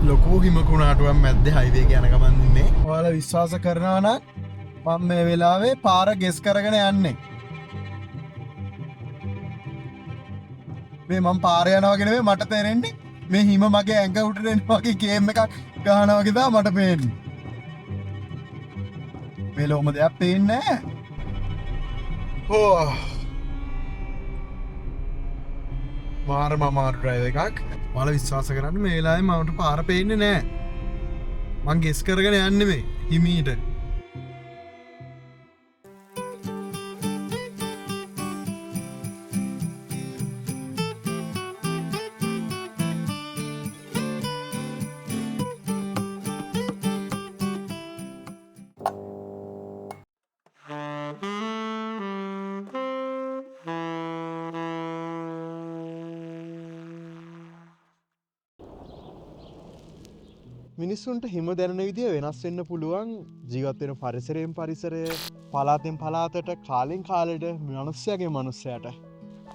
ලොකු හිමකුණාටුවක් මැද්දේ හයිවේ එක යන ගමන් ඉන්නේ. ඔයාලා විශ්වාස කරනවා නම් මම මේ වෙලාවේ පාර ගෙස් කරගෙන යන්නේ. මේ මම පාර යනවා වගේ නෙවෙයි මට තේරෙන්නේ මේ හිම මගේ ඇඟ උඩට එනවා වගේ ගේම් එකක් ගහනවා වගේ තමයි මට පේන්නේ. මේ ලොම දෙයක් පේන්නේ නැහැ. ඕ මාරම අමාරු ඩ්‍රයිව් එකක්. ඔයාලා විශ්වාස කරන්න මේ වෙලාවේ මට පාර පේන්නේ නැහැ. මං ගෙස් කරගෙන යන්නේ මේ හිමීට. මිනිස්සුන්ට හිම දැනෙන විදිය වෙනස් වෙන්න පුළුවන් ජීවත් වෙන පරිසරයෙන් පරිසරය පළාතෙන් පළාතට කාලෙන් කාලෙට මනුස්සයගේ මනුස්සයට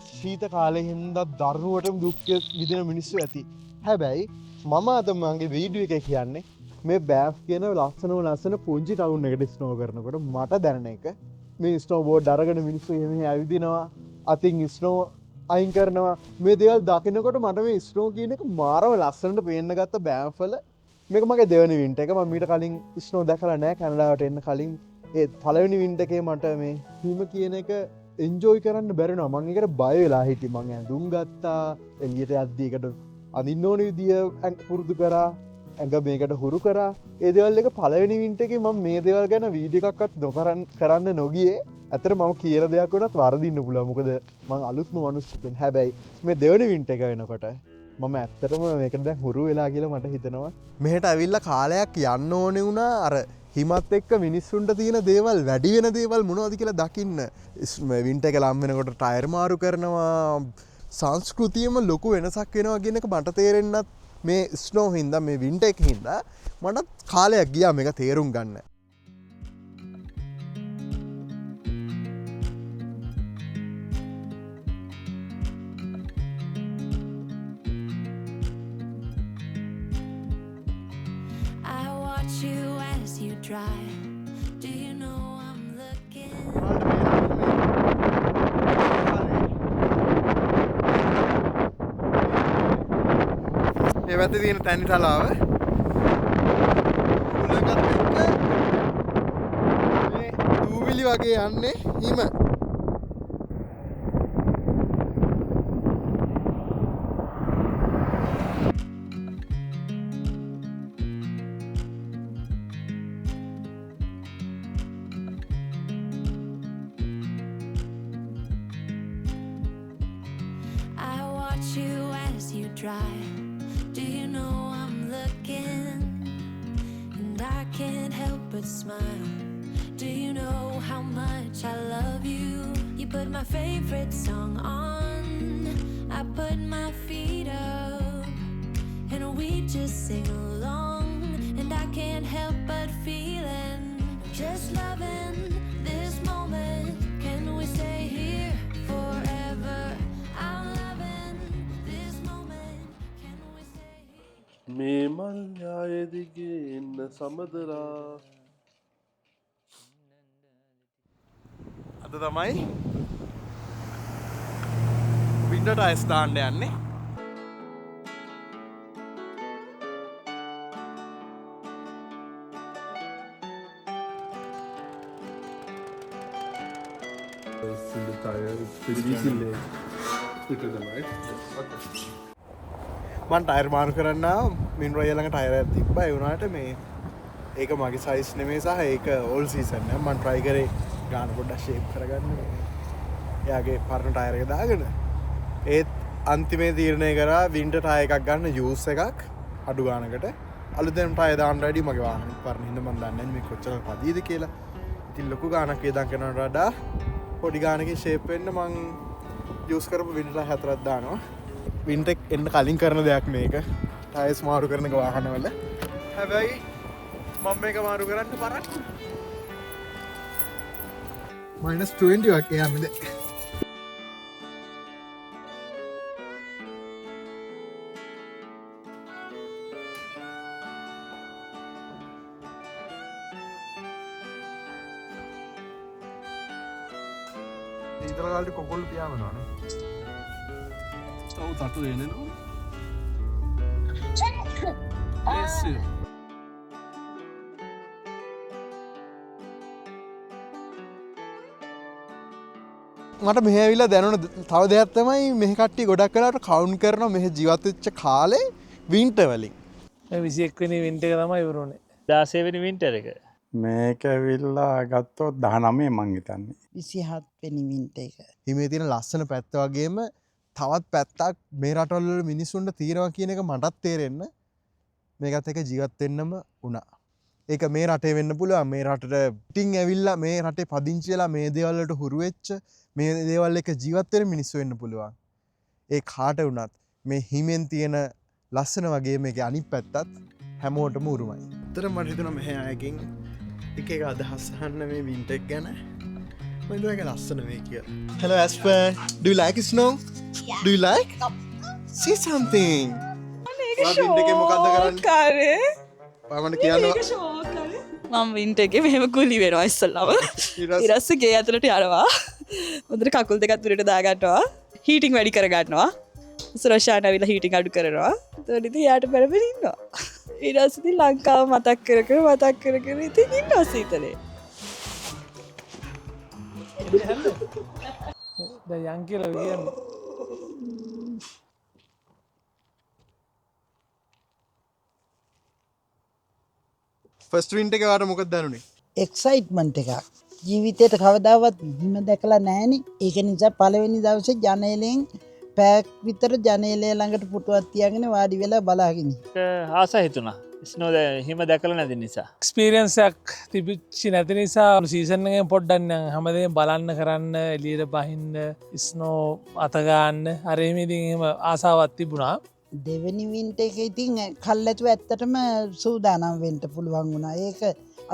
ශීත කාලේ හින්දා දරුණුවටම දුක් විඳින මිනිස්සු ඇති. හැබැයි මම අද මගේ වීඩියෝ එකේ කියන්නේ මේ බෑෆ් කියන ලස්සන පුංචි ටවුන් එකට ස්නෝ කරනකොට මට දැනෙන එක මේ ස්නෝ බෝඩ් අරගෙන මිනිස්සු එහෙම ඇවිදිනවා අතින් ස්නෝ අයින් කරනවා මේ දේවල් දකිනකොට මට මේ ස්නෝ කියන එක මාරම ලස්සනට පේන්න ගත්ත බෑෆ් වල මේක මගේ දෙවනි වින්ට් එක. මම මීට කලින් ස්නෝ දැකලා නැහැ කැනඩාවට එන්න කලින්. ඒ පළවෙනි වින්ට් එකේ මට මේ හිම කියන එක එන්ජොයි කරන්න බැරි වුණා. මම ඒකට බය වෙලා හිටියේ. මම ඇඳුම් ගත්තා. එළියට යද්දී ඒකට අඳින්න ඕන විදිය පුරුදු කරා. ඇඟ මේකට හුරු කරා. ඒ දේවල් එක පළවෙනි වින්ට් එකේ මම මේ දේවල් ගැන වීඩියෝ එකක්වත් කරන්න නොගියේ. ඇත්තට මම කියන දෙයක් වුණත් වරදින්න පුළුවන්. මොකද මම අලුත්ම මිනිස්සුෙක්. හැබැයි මේ දෙවනි වින්ට් එක වෙනකොට මම ඇත්තටම මේකට දැන් හුරු වෙලා කියලා මට හිතෙනවා. මෙහෙට ඇවිල්ලා කාලයක් යන්න ඕනේ වුණා අර හිමත් එක්ක මිනිස්සුන්ට තියෙන දේවල් වැඩි වෙන දේවල් මොනවද කියලා දකින්න. වින්ටර් එක ලම් වෙනකොට ටයර් මාරු කරනවා. සංස්කෘතියම ලොකු වෙනසක් වෙනවා කියන එක මට තේරෙන්නත් මේ ස්නෝ හින්දා මේ වින්ටර් එක හින්දා මට කාලයක් ගියා මේක තේරුම් ගන්න. Do you know I'm looking? ඒ වැත්තේ තියෙන තැනි තලාව උලකට මේ දූවිලි වගේ යන්නේ හිම. Drive. Do you know I'm looking? And I can't help but smile. Do you know how much I love you? You put my favorite song on. I put my feet up and we just sing along. And I can't help but feeling just loving this moment. Can we stay here forever? I'm loving this moment. Can we stay here? මේ මල් යාය දිගේ එන්න සමදරා. අද තමයි winter tyres දාන්න යන්නේ. මං tyre මාරු කරන්න මින් රොයල් ළඟ ටයර් එකක් තිබ්බා. ඒ වුණාට මේ ඒක මගේ සයිස් නෙමෙයි සහ ඒක ඕල් සීසන් එක. මං try කරේ ගාන පොඩ්ඩක් ෂේප් කරගන්න. එයාගේ පරණ ටයර් එක දාගෙන ඒත් අන්තිමේ තීරණය කරා වින්ටර් ටයර් එකක් ගන්න යූස් එකක් අඩු ගානකට. අලුතෙන් ටයර් දාන්න වැඩි මගේ වාහනේ පරණ හින්දා මං දන්නේ නැහැ මේ කොච්චර පදීද කියලා. ඉතින් ලොකු ගානක් වේදන් කරනවට වඩා පොඩි ගානකින් ෂේප් වෙන්න මං යූස් කරපු වින්ටර් ටයර් හතරක් දානවා. වින්ටර් එන්න කලින් කරන දෙයක් මේක. ටයර්ස් මාරු කරන එක වාහනවල. හැබැයි මම මේක මාරු කරන්න පරක්කු. -20 වගේ යන්නේ. සීතල කාලේ කොකොල්ල පියාඹනවානේ. ඔව් තටු එනනවා. Yes. මට මෙහෙ ඇවිල්ලා දැනුණ තව දෙයක් තමයි මෙහෙ කට්ටිය ගොඩක් වෙලාවට කවුන්ට් කරනවා මෙහෙ ජීවත් වෙච්ච කාලේ වින්ටර් වලින්. 21 වෙනි වින්ටර් එක තමයි ඉවරුනේ. 16 වෙනි වින්ටර් එක. මේක ඇවිල්ලා ගත්තොත් 19 මං හිතන්නේ. 27 වෙනි වින්ටර් එක. හිමේ තියෙන ලස්සන පැත්ත වගේම තවත් පැත්තක් මේ රටවල් වල මිනිස්සුන්ට තියෙනවා කියන එක මටත් තේරෙන්න මේකත් එක ජීවත් වෙන්නම වුණා. ඒක මේ රටේ වෙන්න පුළුවන්. මේ රටට පිටින් ඇවිල්ලා මේ රටේ පදිංචි වෙලා මේ දේවල් වලට හුරු වෙච්ච මේ දේවල් එක ජීවත් වෙන මිනිස්සු වෙන්න පුළුවන්. ඒ කාට වුණත් මේ හිමෙන් තියෙන ලස්සන වගේ මේකේ අනිත් පැත්තත් හැමෝටම උරුමයි. අතර මට හිතුණා මෙහෙ අයකින් එක එක අදහස් අහන්න මේ වින්ටර් එක ගැන. මම හිතුවා ඒක ලස්සන වේ කියලා. Hello Asper, do you like snow? Yeah. Do you like? See something. Winter එකේ මොකද්ද කරන්නේ? පාමන්න කියනවා. මම වින්ටර් එකේ මෙහෙම කුලි වෙනවා ඉස්සල්ලාම. ඊට පස්සේ ගේ ඇතුළට යනවා. හොඳට කකුල් දෙක අතුරට දා ගන්නවා. හීටින් වැඩි කර ගන්නවා. සුරෂාන් ඇවිල්ලා හීටින් අඩු කරනවා. එතකොට ඉතින් යාට බැලපෙන ඉන්නවා. ඊට පස්සේ ඉතින් ලංකාව මතක් කර ඉතින් ඉන්නවා සීතලේ. දැන් යන් කියලා කියන්නේ. ෆස්ට් වින්ටර් එකේ වාට මොකක්ද දැනුනේ? එක්සයිට්මන්ට් එකක්. ජීවිතේට කවදාවත් හිම දැකලා නැහෙනි. ඒක නිසා පළවෙනි දවසේ ජනේලෙන් පැයක් විතර ජනේලය ළඟට පුටුවක් තියාගෙන වාඩි වෙලා බලාගෙන ආස හිතුණා. ස්නෝ හිම දැකලා නැති නිසා. එක්ස්පීරියන්ස් එකක් තිබිච්චි නැති නිසා සීසන් එකෙන් පොඩ්ඩක් නම් හැමදේම බලන්න කරන්න එළියට බහින්න ස්නෝ අත ගන්න අර එහෙම ඉතින් එහෙම ආසාවක් තිබුණා. දෙවෙනි වින්ටර් එක ඉතින් කල්ැතුව ඇත්තටම සූදානම් වෙන්න පුළුවන් වුණා. ඒක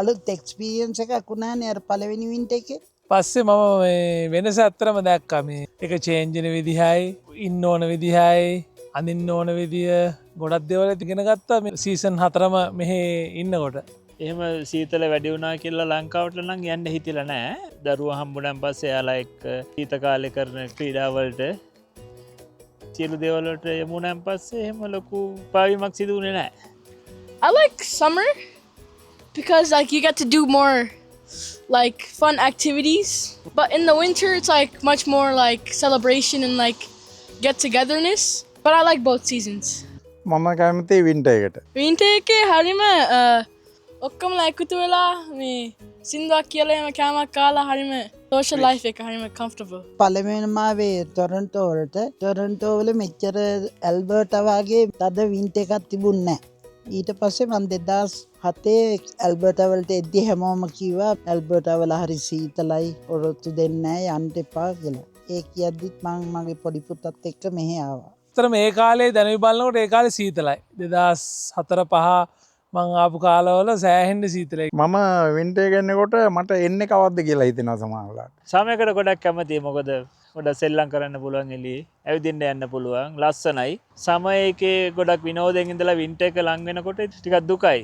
අලුත් එක්ස්පීරියන්ස් එකක් වුණානේ අර පළවෙනි වින්ටර් එකේ. පස්සේ මම මේ වෙනස ඇත්තරම දැක්කා මේ එක චේන්ජ් වෙන විදිහයි ඉන්න ඕන විදිහයි අඳින්න ඕන විදිය ගොඩක් දේවල් ඉගෙන ගත්තා මේ සීසන් 4ම මෙහෙ ඉන්නකොට. එහෙම සීතල වැඩි වුණා කියලා ලංකාවට නම් යන්න හිතිලා නැහැ. දරුවා හම්බුනන් පස්සේ එයාලා එක්ක සීත කාලේ කරන ක්‍රීඩා වලට සියලු දේවල් වලට යමුනන් පස්සේ එහෙම ලොකු පාවීමක් සිදු වුණේ නැහැ. I like summer because like you get to do more like fun activities, but in the winter it's like much more like celebration and like get togetherness, but I like both seasons. මම කැමති winter එකට. winter එකේ හරිම ඔක්කොම එකතු වෙලා මේ සින්දුවක් කියලා එහෙම කෑමක් කාලා හරිම social life එක හරිම comfortable. පළවෙනිම ආවේ ටොරන්ටෝ වලට. ටොරන්ටෝ වල මෙච්චර ඇල්බර්ටා වගේ තද වින්ටර් එකක් තිබුණේ නැහැ. ඊට පස්සේ මම 2007 ඇල්බර්ටා වලට එද්දි හැමෝම කිව්වා ඇල්බර්ටා වල හරි සීතලයි ඔරොත්තු දෙන්නේ නැහැ යන්න එපා කියලා. ඒ කියද්දිත් මම මගේ පොඩි පුතත් එක්ක මෙහෙ ආවා. ඇත්තටම මේ කාලේ දැනුයි බලනකොට ඒ කාලේ සීතලයි. 2004-5 මං ආපු කාලවල සෑහෙන්න සීතලයි. මම වින්ටර් එක එන්නකොට මට එන්නේ කවද්ද කියලා හිතෙනවා සමහරවිට. සමයකට ගොඩක් කැමතියි. මොකද ගොඩක් සෙල්ලම් කරන්න පුළුවන් එළියේ. ඇවිදින්න යන්න පුළුවන්. ලස්සනයි. සමයකේ ගොඩක් විනෝදයෙන් ඉඳලා වින්ටර් එක ලඟ වෙනකොට ටිකක් දුකයි.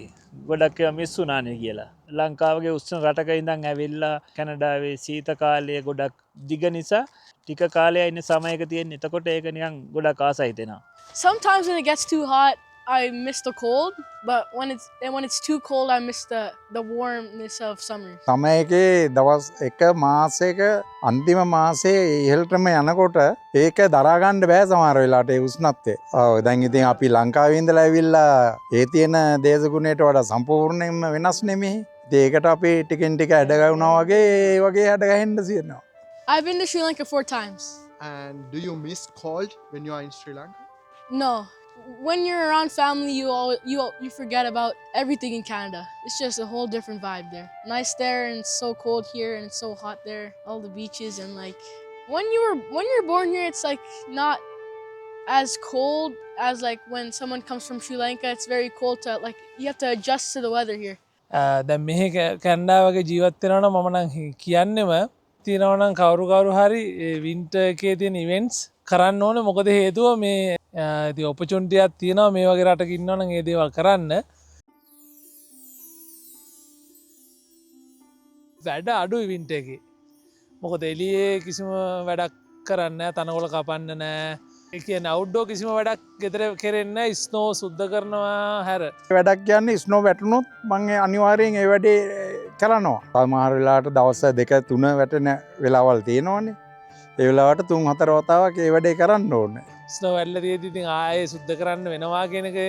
ගොඩක් ඒවා මිස් වුණානේ කියලා. ලංකාවගේ උෂ්ණ රටක ඉඳන් ඇවිල්ලා කැනඩාවේ සීත කාලය ගොඩක් දිග නිසා ටික කාලයක් ඉන්න සමයක තියෙන. එතකොට ඒක නිකන් ගොඩක් ආසයි දෙනවා. Sometimes when it gets too hot, I miss the cold, but when it's too cold, I miss the warmness of summer. සමයකේ දවස් එක මාසයක අන්තිම මාසේ ඉහළටම යනකොට ඒක දරා ගන්න බෑ සමහර වෙලාවට ඒ උෂ්ණත්වය. ඔව් දැන් ඉතින් අපි ලංකාවේ ඉඳලා ඇවිල්ලා ඒ තියෙන දේශගුණයට වඩා සම්පූර්ණයෙන්ම වෙනස් නෙමෙයි. ඒකට අපි ටිකෙන් ටික ඇඩ ගන්නවා වගේ ඒ වගේ ඇඩ ගහන්න සියනවා. I've been to Sri Lanka 4 times. And do you miss cold when you are in Sri Lanka? No. When you're around family, you forget about everything in Canada. It's just a whole different vibe there. Nice there, and it's so cold here, and it's so hot there. All the beaches and like when you're born here, it's like not as cold as like when someone comes from Sri Lanka. It's very cold to like you have to adjust to the weather here. දැන් මෙහෙ කැනඩාවගේ ජීවත් වෙනවා නම් මම නම් කියන්නෙම තියෙනවා නම් කවුරු හරි වින්ටර් එකේ තියෙන ඉවෙන්ට්ස් කරන්න ඕනේ. මොකද හේතුව මේ ඉතින් ඔපචුනිටියක් තියෙනවා මේ වගේ රටක ඉන්නවා නම් ඒ දේවල් කරන්න. වැඩ අඩුයි වින්ටර් එකේ. මොකද එලියේ කිසිම වැඩක් කරන්න තනකොළ කපන්න නෑ කියන අවුඩ්ඩෝ කිසිම වැඩක් ගෙතර කෙරෙන්න ස්නෝ සුද්ධ කරනවා හැර වැඩක් කියන්නේ ස්නෝ වැටුනොත් මං අනිවාර්යෙන් ඒ වැඩේ කරනවා සමහර වෙලාවට දවස් 2-3 වැටෙන වෙලාවල් තියෙනවානේ ඒ වෙලාවට 3-4 වතාවක් ඒ වැඩේ කරන්න ඕනේ ස්නෝ වැල්ල තියෙදි ඉතින් ආයේ සුද්ධ කරන්න වෙනවා කියන එක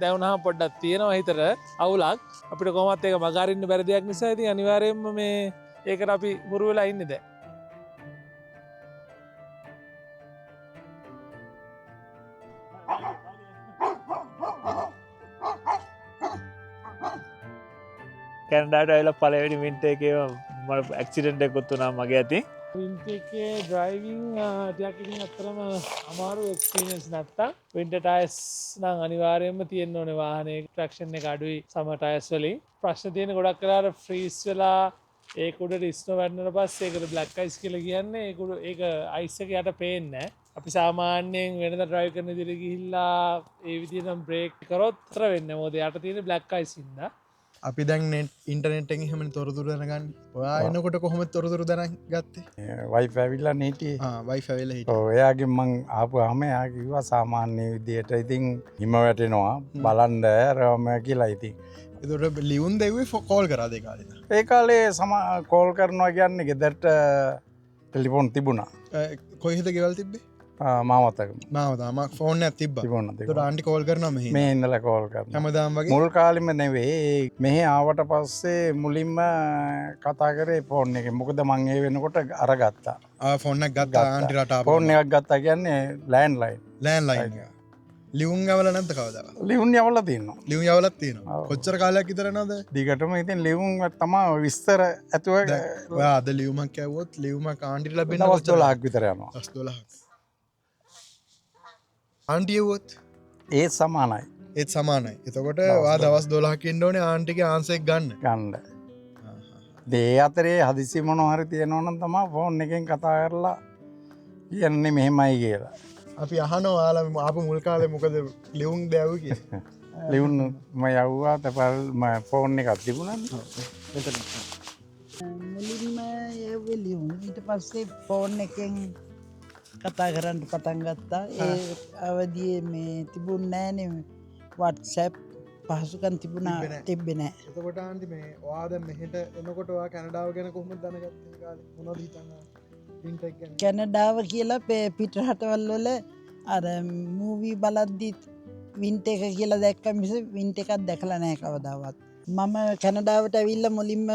දැනුණාම පොඩ්ඩක් තියෙනවා හිතට අවුලක් අපිට කොහොමත් ඒක මගහරින්න බැරි දෙයක් නිසා ඉතින් අනිවාර්යයෙන්ම මේ ඒකට අපි හුරු වෙලා ඉන්නේ දැන් කැනඩාට ඇවිල්ලා පළවෙනි වින්ටර් එකේ මට ඇක්සිඩන්ට් එකක් වුණා මගේ අතින් වින්ටර් එකේ ඩ්‍රයිවිං ටිකක් ඉතින් අත්‍තරම අමාරු එක්ස්පීරියන්ස් නැත්තම් වින්ටර් ටයර්ස් නම් අනිවාර්යයෙන්ම තියෙන්න ඕනේ වාහනේ ට්‍රැක්ෂන් එක අඩුයි සමර් ටයර්ස් වලින් ප්‍රශ්න තියෙන ගොඩක් වෙලාවට ෆ්‍රීස් වෙලා ඒක උඩට ස්නෝ වැටෙනාට පස්සේ ඒකට බ්ලැක් අයිස් කියලා කියන්නේ ඒක අයිස් එක යට පේන්නේ නැහැ අපි සාමාන්‍යයෙන් වෙනද ඩ්‍රයිව් කරන විදිහට ගිහිල්ලා ඒ විදිහටම බ්‍රේක් කරොත් අතර වෙන්නේ මොකද යට තියෙන බ්ලැක් අයිස් හින්දා අපි දැන් ඉන්ටර්නෙට් එකෙන් හැම තොරතුරු දැනගන්න ඔයා එනකොට කොහොමද තොරතුරු දැනගත්තේ වයිෆ් ඇවිල්ලා නීටි වයිෆ් ඇවිල්ලා හිටියා ඔයාගෙන් මං ආපුවාම එයා කිව්වා සාමාන්‍ය විදියට ඉතින් හිම වැටෙනවා බලන්න රවම කියලා ඉතින් එතකොට ලියුම් දෙව්වේ කෝල් කරාද ඒ කාලේ ඒ කාලේ කෝල් කරනවා කියන්නේ ගෙදරට ටෙලිෆෝන් තිබුණා කොහෙද ගෙවල් තිබ්බේ මාමතක මාම ෆෝන් එකක් තිබ්බා තිබුණා ඒතකොට ආන්ටි කෝල් කරනවා මෙහෙ මේ ඉඳලා කෝල් කරනවා හැමදාම වගේ මුල් කාලෙම නෙවෙයි මෙහෙ ආවට පස්සේ මුලින්ම කතා කරේ ෆෝන් එකේ මොකද මං ඒ වෙනකොට අරගත්තා ෆෝන් එකක් ගත්තා ආන්ටි රට ආපහු ෆෝන් එකක් ගත්තා කියන්නේ ලෑන්ඩ්ලයින් එක ලියුම් යවලා නැද්ද කවදාවත් ලියුම් යවලා තියෙනවා ලියුම් යවලත් තියෙනවා කොච්චර කාලයක් විතර නේද දිගටම ඉතින් ලියුම් තමයි විස්තර ඇතුව ඔයා අද ලියුමක් ඇව්වොත් ලියුමක් ආන්ටිට ලැබෙන දවස් 12ක් විතර යනවා දවස් 12ක් ආන්ටි එව්වොත් ඒත් සමානයි ඒත් සමානයි එතකොට ඔයා දවස් 12ක් ඉන්න ඕනේ ආන්ටිගේ ආන්සර් එක ගන්න ඒ අතරේ හදිසි මොනවා හරි තියෙනවා නම් තමයි ෆෝන් එකෙන් කතා කරලා කියන්නේ මෙහෙමයි කියලා අපි අහනවා ඔයාලා ආපු මුල් කාලේ මොකද ලියුම් දැව්වේ කියලා ලියුම් මම යවුවා තපල් ෆෝන් එකක් තිබුණා මුලින්ම ඒ ලියුම් ඊට පස්සේ ෆෝන් එකෙන් කතා කරන්න පටන් ගත්තා ඒ අවදියේ මේ තිබුණේ නෑනේ WhatsApp පහසුකම් තිබ්බේ නෑ එතකොට ආන්ටි මේ ඔයා දැන් මෙහෙට එනකොට ඔයා කැනඩාව ගැන කොහොමද දැනගත්තේ ඒ කාලේ මොනවද හිතන්නේ වින්ටර් ගැන කැනඩාව කියලා පිට රටවල් වල අර මූවි බලද්දි වින්ටර් එක කියලා දැක්ක මිස වින්ටර් එකක් දැකලා නෑ කවදාවත් මම කැනඩාවට ඇවිල්ලා මුලින්ම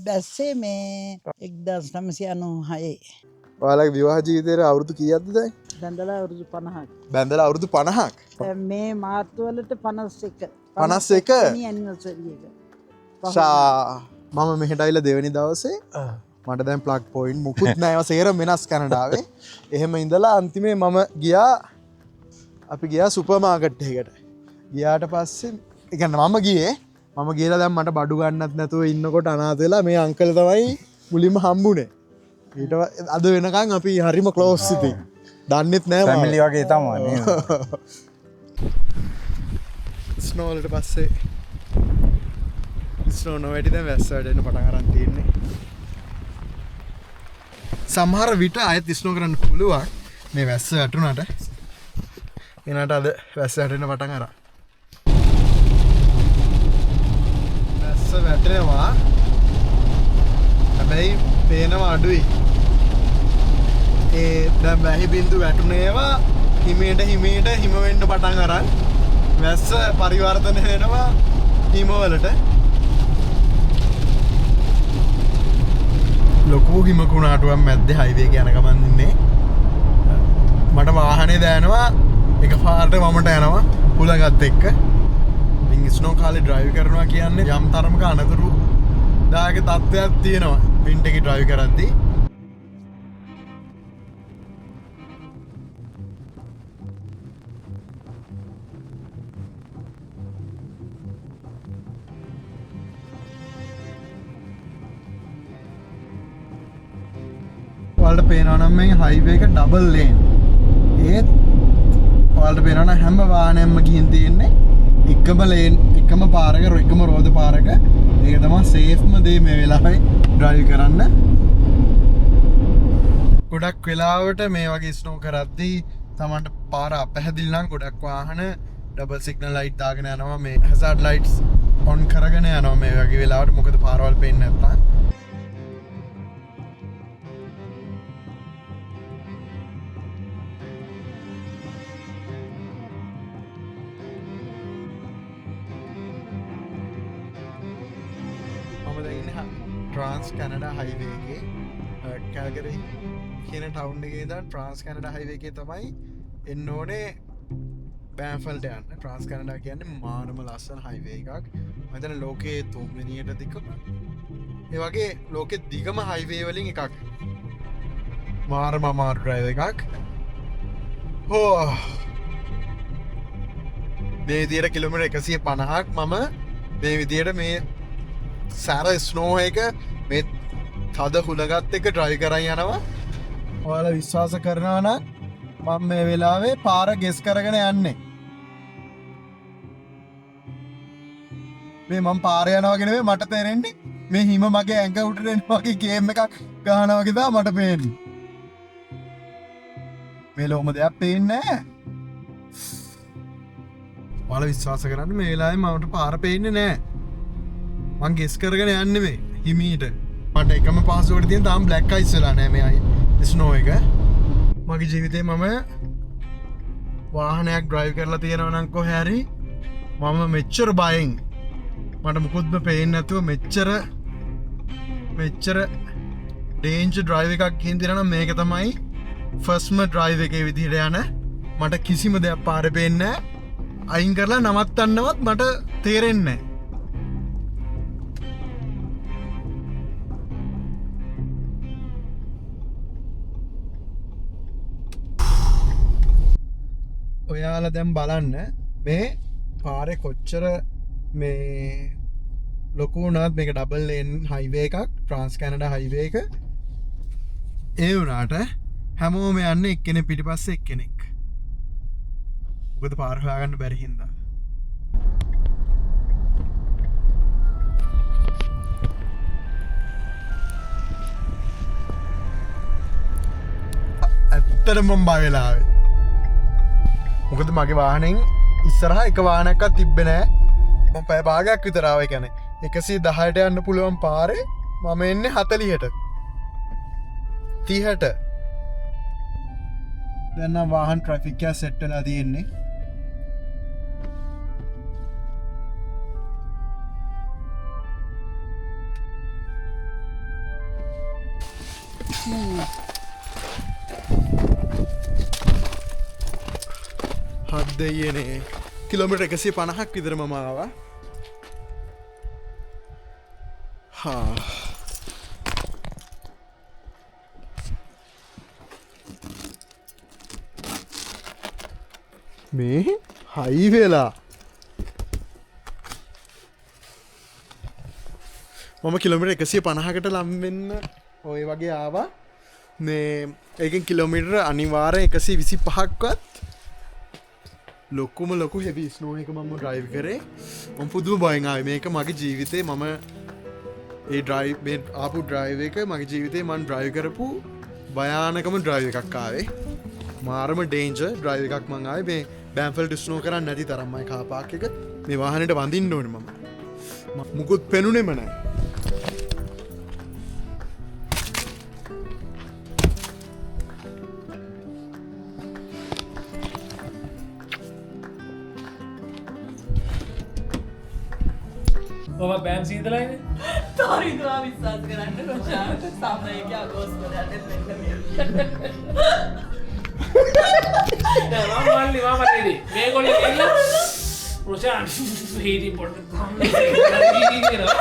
බැස්සේ මේ 1996 ඔයාලගේ විවාහ ජීවිතේ අවුරුදු කීයක්ද දැන් බැඳලා අවුරුදු 50ක් බැඳලා අවුරුදු 50ක් මේ මාර්තු වලට 51 51 ඇනිවර්සරි එක මම මෙහෙට ඇවිල්ලා දෙවෙනි දවසේ මට දැන් ප්ලග් පොයින්ට් මුකුත් නෑ සේරම වෙනස් කැනඩාවේ එහෙම ඉඳලා අන්තිමේ මම ගියා අපි ගියා සුපර් මාකට් එකකට ගියාට පස්සේ ඒ කියන්නේ මම ගිහලා දැන් මට බඩු ගන්නත් නැතුව ඉන්නකොට අනාථ වෙලා මේ අංකල් තමයි මුලින්ම හම්බුනේ ඊට අද වෙනකන් අපි හරිම ක්ලෝස් ඉතින් දන්නෙත් නෑ ෆැමිලි වගේ තමයි නේද ස්නෝ වලට පස්සේ ස්නෝ නොවැටි දැන් වැස්ස වැටෙන්න පටන් අරන් තියෙන්නේ සමහර විට අයත් ස්නෝ කරන්න පුළුවන් මේ වැස්ස වැටුණාට එනට අද වැස්ස වැටෙන්න පටන් අරන් වැස්ස වැටෙනවා හැබැයි පේනවා අඩුයි ඒ දැන් වැහි බින්දු වැටුනේවා හිමීට හිම වෙන්න පටන් අරන් වැස්ස පරිවර්තනය වෙනවා හිමවලට ලොකු හිමකුණාටුවක් මැද්දේ හයිවේ එක යන ගමන් ඉන්නේ මට වාහනේ දැනෙනවා එක පාරට වමට යනවා හුලඟත් එක්ක ඉතින් ස්නෝ කාලේ ඩ්‍රයිව් කරනවා කියන්නේ යම් තරමක අනතුරු දායක තත්ත්වයක් තියෙනවා වින්ටර් එකේ ඩ්‍රයිව් කරද්දී ඔයාලට පේනවා නම් මේ හයිවේ එක ඩබල් ලේන් ඒත් ඔයාලට පේනවා නම් හැම වාහනයක්ම ගිහින් තියෙන්නේ එකම ලේන් එකම පාරක එකම රෝද පාරක ඒක තමයි සේෆ්ම දේ මේ වෙලාවේ ඩ්‍රයිව් කරන්න ගොඩක් වෙලාවට මේ වගේ ස්නෝ කරද්දී තමන්ට පාර පැහැදිලි නම් ගොඩක් වාහන ඩබල් සිග්නල් ලයිට් දාගෙන යනවා මේ හැසාඩ් ලයිට්ස් ඔන් කරගෙන යනවා මේ වගේ වෙලාවට මොකද පාරවල් පේන්නේ නැත්නම් ට්‍රාන්ස් කැනඩා හයිවේ එකේ කැල්ගරි කියන ටවුන් එකේ ඉඳන් ට්‍රාන්ස් කැනඩා හයිවේ එකේ තමයි එන්න ඕනේ බෑන්ෆල්ට යන්න. ට්‍රාන්ස් කැනඩා කියන්නේ මානම ලස්සන හයිවේ එකක්. මම හිතන්නේ ලෝකයේ තුන්වෙනියට දිගම ඒ වගේ ලෝකෙ දිගම හයිවේ වලින් එකක්. මාරම අමාරු ඩ්‍රයිව් එකක්. හෝ මේ විදියට කිලෝමීටර් 150ක් මම මේ විදියට මේ සැර ස්නෝ එක මේ තද හුලගත් එක ඩ්‍රයිව් කරන් යනවා. ඔයාලා විශ්වාස කරනවා නම් මම මේ වෙලාවේ පාර ගෙස් කරගෙන යන්නේ. මේ මම පාර යනවා කියන මේ මට තේරෙන්නේ මේ හිම මගේ ඇඟ උඩට එනවා වගේ ගේම් එකක් ගහනවා වගේ තමයි මට පේන්නේ. මේ ලොම දෙයක් පේන්නේ නැහැ. ඔයාලා විශ්වාස කරන්න මේ වෙලාවේ මට පාර පේන්නේ නැහැ. මං ගෙස් කරගෙන යන්නේ මේ හිමීට. මට එකම පාසුවට තියෙන තාම බ්ලැක් අයිස් වෙලා නැහැ මේ ස්නෝ එක. මගේ ජීවිතේ මම වාහනයක් ඩ්‍රයිව් කරලා තියෙනවා නම් කොහේ හරි මම මෙච්චර බයෙන් මට මුකුත්ම පේන්නේ නැතුව මෙච්චර ඩේන්ජර් ඩ්‍රයිව් එකක් ගිහින් දිනන මේක තමයි ෆස්ට්ම ඩ්‍රයිව් එකේ විදිහට යන මට කිසිම දෙයක් පාරේ පේන්නේ නැහැ. අයින් කරලා නවත්තන්නවත් මට තේරෙන්නේ නැහැ. ඔයාලා දැන් බලන්න මේ පාරේ කොච්චර මේ ලොකු වුණත් මේක ඩබල් ලේන් හයිවේ එකක් ට්‍රාන්ස් කැනඩා හයිවේ එක ඒ වුණාට හැමෝම යන්නේ එක්කෙනෙක් පිටිපස්සේ එක්කෙනෙක්. මොකද පාර හොයාගන්න බැරි හින්දා. ඇත්තටම මම බය වෙලා ආවේ. මොකද මගේ වාහනෙන් ඉස්සරහා එක වාහනයක්වත් තිබ්බේ නෑ. මම පැය භාගයක් විතර ආවේ. කියන්නේ 110ට යන්න පුළුවන් පාරේ මම එන්නේ 40ට 30ට. දැන් නම් වාහන ට්‍රැෆික් එක සෙට් වෙලා තියෙන්නේ. හද්දයනේ කිලෝමීටර් 150ක් විතර මම ආවා. මේ හයි වෙලා මම කිලෝමීටර් 150කට ලම් වෙන්න ඔය වගේ ආවා. මේ ඒකෙන් කිලෝමීටර් අනිවාර්යෙන් 125ක්වත් ලොකුම ලොකු හෙවි ස්නෝ එක මම ඩ්‍රයිව් කරේ. මම පුදුම බයෙන් ආවේ. මේක මගේ ජීවිතේ මම ඒ ඩ්‍රයිව් මේ ආපු ඩ්‍රයිව් එක මගේ ජීවිතේ මම ඩ්‍රයිව් කරපු භයානකම ඩ්‍රයිව් එකක් ආවේ. මාරම ඩේන්ජර් ඩ්‍රයිව් එකක් මං ආවේ. මේ බෑන්ෆල්ඩ් ස්නෝ කරන්නේ නැති තරම්මයි කාර් පාක් එක. මේ වාහනේට වඳින්න ඕනේ මම. මුකුත් පෙනුනේම නැහැ. ඔබ බෑන් සීතලයිනේ. තෝරිදවා විශ්වාස කරන්න රොෂාන්ට සමයක අගෝස්තුවල යන්න දැන් මම මල්ලි මම රෙඩි. මේගොල්ලෝ එන්න රොෂාන් හීටි පොඩ්ඩක් කරනවා.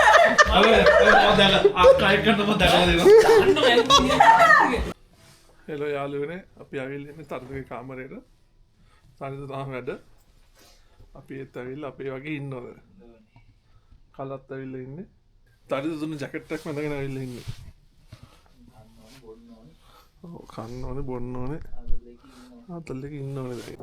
හෙලෝ යාළුවනේ අපි ඇවිල්ලා ඉන්නේ තරුණගේ කාමරේට. තනිද තාම වැඩ. අපි ඒත් ඇවිල්ලා අපේ වගේ ඉන්නවද? කලත් ඇවිල්ලා ඉන්නේ. තරිද දුන්න ජැකට් එකක් මැදගෙන ඇවිල්ලා ඉන්නේ. ඔව් කන්න ඕනේ බොන්න ඕනේ. අතල් දෙක ඉන්න ඕනේ දැන්.